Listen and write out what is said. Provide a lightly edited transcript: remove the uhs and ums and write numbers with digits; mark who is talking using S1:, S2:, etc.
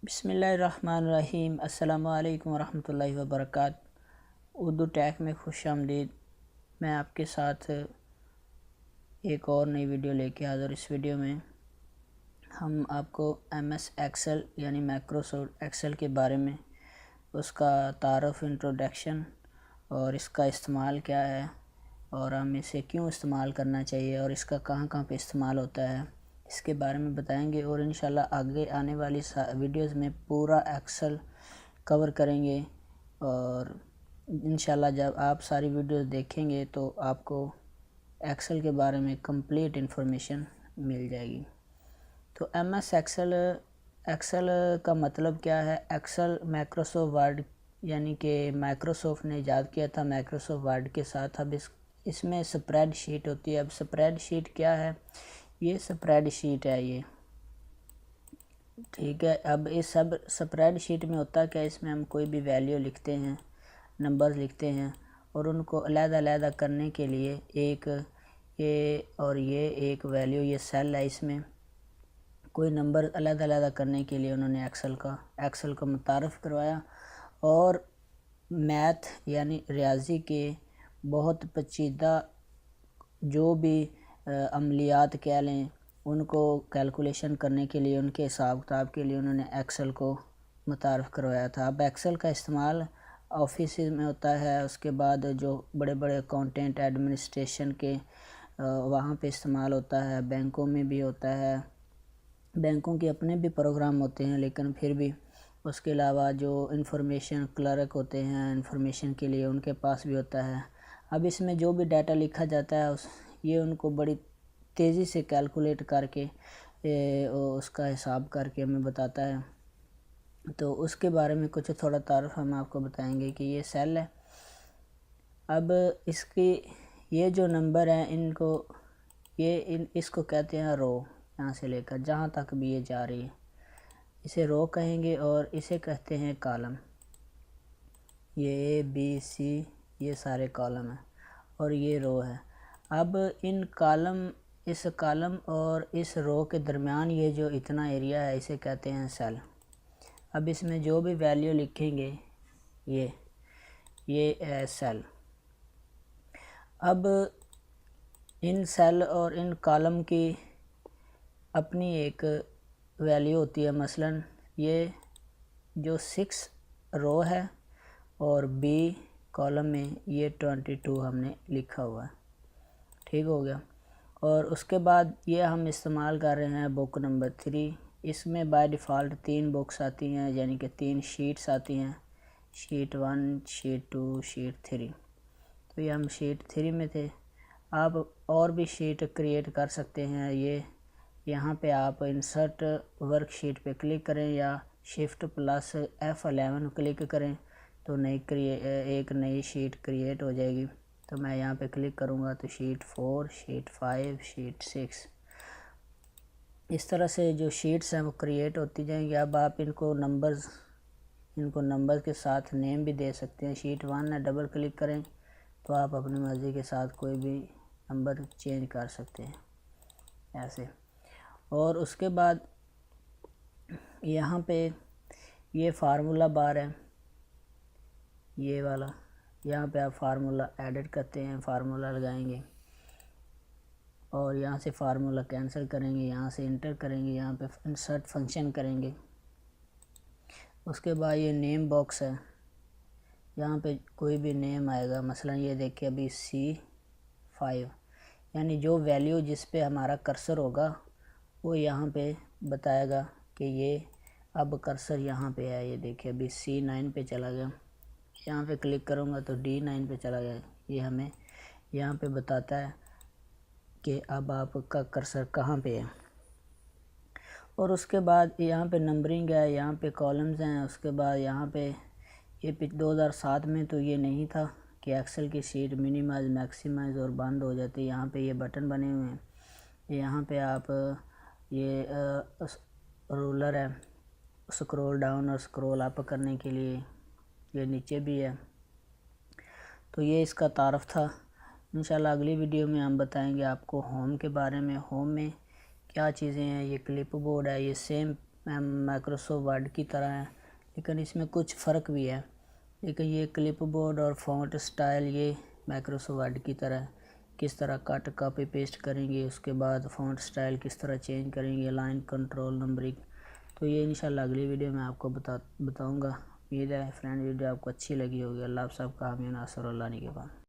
S1: बिस्मिल्लाहिर्रहमानिर्रहीम। अस्सलामुअलैकुम वरहमतुल्लाहि वबरकातुहू। उर्दू टैक में खुश आमदीद। मैं आपके साथ एक और नई वीडियो लेके हाज़िर। इस वीडियो में हम आपको MS एक्सेल यानी माइक्रोसॉफ्ट एक्सेल के बारे में, उसका तारुफ, इंट्रोडक्शन और इसका इस्तेमाल क्या है और हम इसे क्यों इस्तेमाल करना चाहिए और इसका कहाँ कहाँ पे इस्तेमाल होता है, इसके बारे में बताएंगे। और इंशाल्लाह आगे आने वाली वीडियोस में पूरा एक्सेल कवर करेंगे और इंशाल्लाह जब आप सारी वीडियोस देखेंगे तो आपको एक्सेल के बारे में कंप्लीट इन्फॉर्मेशन मिल जाएगी। तो MS एक्सेल का मतलब क्या है? एक्सेल माइक्रोसॉफ्ट वर्ड यानी कि माइक्रोसॉफ्ट ने ईजाद किया था माइक्रोसॉफ्ट वर्ड के साथ। अब इसमें स्प्रेड शीट होती है। अब स्प्रेड शीट क्या है? ये स्प्रेड शीट है ये, ठीक है। अब इस सब स्प्रेड शीट में होता क्या है, इसमें हम कोई भी वैल्यू लिखते हैं, नंबर्स लिखते हैं और उनको अलग-अलग करने के लिए एक ये और ये एक वैल्यू, ये सेल है, इसमें कोई नंबर अलग-अलग करने के लिए उन्होंने एक्सेल को मुतारफ़ करवाया। और मैथ यानी रियाजी के बहुत पेचीदा जो भी अमलियात कह लें, उनको कैलकुलेशन करने के लिए, उनके हिसाब किताब के लिए उन्होंने एक्सेल को मुतारफ़ करवाया था। अब एक्सेल का इस्तेमाल ऑफिस में होता है, उसके बाद जो बड़े बड़े अकाउंटेंट एडमिनिस्ट्रेशन के वहाँ पे इस्तेमाल होता है, बैंकों में भी होता है। बैंकों के अपने भी प्रोग्राम होते हैं, लेकिन फिर भी उसके अलावा जो इंफॉर्मेशन क्लर्क होते हैं इंफॉर्मेशन के लिए, उनके पास भी होता है। अब इसमें जो भी डाटा लिखा जाता है ये उनको बड़ी तेज़ी से कैलकुलेट करके उसका हिसाब करके हमें बताता है। तो उसके बारे में कुछ थोड़ा तारुफ हम आपको बताएंगे कि ये सेल है। अब इसकी ये जो नंबर हैं, इनको इसको कहते हैं रो। यहाँ से लेकर जहाँ तक भी ये जा रही है इसे रो कहेंगे और इसे कहते हैं कॉलम। ये ABC ये सारे कॉलम हैं और ये रो है। अब इस कॉलम और इस रो के दरमियान ये जो इतना एरिया है इसे कहते हैं सेल। अब इसमें जो भी वैल्यू लिखेंगे ये सेल। अब इन सेल और इन कॉलम की अपनी एक वैल्यू होती है। मसलन ये जो 6 रो है और B कॉलम में ये 22 हमने लिखा हुआ है, ठीक हो गया। और उसके बाद ये हम इस्तेमाल कर रहे हैं बुक नंबर 3। इसमें बाय डिफ़ॉल्ट 3 बुक्स आती हैं, यानी कि 3 शीट्स आती हैं, शीट 1, शीट 2, शीट 3। तो ये हम शीट 3 में थे। आप और भी शीट क्रिएट कर सकते हैं। ये यहाँ पे आप इंसर्ट वर्कशीट पे क्लिक करें या शिफ्ट प्लस F11 क्लिक करें तो एक नई शीट क्रिएट हो जाएगी। तो मैं यहाँ पे क्लिक करूँगा तो शीट 4, शीट 5, शीट 6, इस तरह से जो शीट्स हैं वो क्रिएट होती जाएंगी। अब आप इनको नंबर्स के साथ नेम भी दे सकते हैं। शीट 1 है, डबल क्लिक करें तो आप अपनी मर्ज़ी के साथ कोई भी नंबर चेंज कर सकते हैं ऐसे। और उसके बाद यहाँ पे ये फार्मूला बार है, ये वाला, यहाँ पे आप फार्मूला एडिट करते हैं, फार्मूला लगाएंगे और यहाँ से फार्मूला कैंसिल करेंगे, यहाँ से इंटर करेंगे, यहाँ पे इंसर्ट फंक्शन करेंगे। उसके बाद ये नेम बॉक्स है, यहाँ पे कोई भी नेम आएगा। मसलन ये देखिए अभी C5, यानी जो वैल्यू जिस पे हमारा कर्सर होगा वो यहाँ पे बताएगा कि ये अब कर्सर यहाँ पे है। ये देखिए अभी C9 पे चला गया, यहाँ पे क्लिक करूँगा तो D9 पे चला गया। ये हमें यहाँ पे बताता है कि अब आपका कर्सर कहाँ पे है। और उसके बाद यहाँ पे नंबरिंग है, यहाँ पे कॉलम्स हैं। उसके बाद यहाँ पे ये 2007 में तो ये नहीं था कि एक्सेल की शीट मिनिमाइज, मैक्सिमाइज और बंद हो जाती है। यहाँ पे ये बटन बने हुए हैं। यहाँ पे आप ये रूलर है, स्क्रॉल डाउन और स्क्रॉल अप करने के लिए ये नीचे भी है। तो ये इसका तारफ़ था। इंशाल्लाह अगली वीडियो में हम बताएंगे आपको होम के बारे में। होम में क्या चीज़ें हैं, ये क्लिप बोर्ड है, ये सेम माइक्रोसॉफ्ट वर्ड की तरह है, लेकिन इसमें कुछ फ़र्क भी है। लेकिन ये क्लिपबोर्ड और फॉन्ट स्टाइल ये माइक्रोसॉफ्ट वर्ड की तरह, किस तरह कट कॉपी पेस्ट करेंगे, उसके बाद फॉन्ट स्टाइल किस तरह चेंज करेंगे, लाइन कंट्रोल, नंबरिंग, तो ये इंशाल्लाह अगली वीडियो में आपको बताऊंगा। उम्मीद है फ्रेंड वीडियो आपको अच्छी लगी होगी। अल्लाह आप सबका हामी नासर अल्लाह के पास।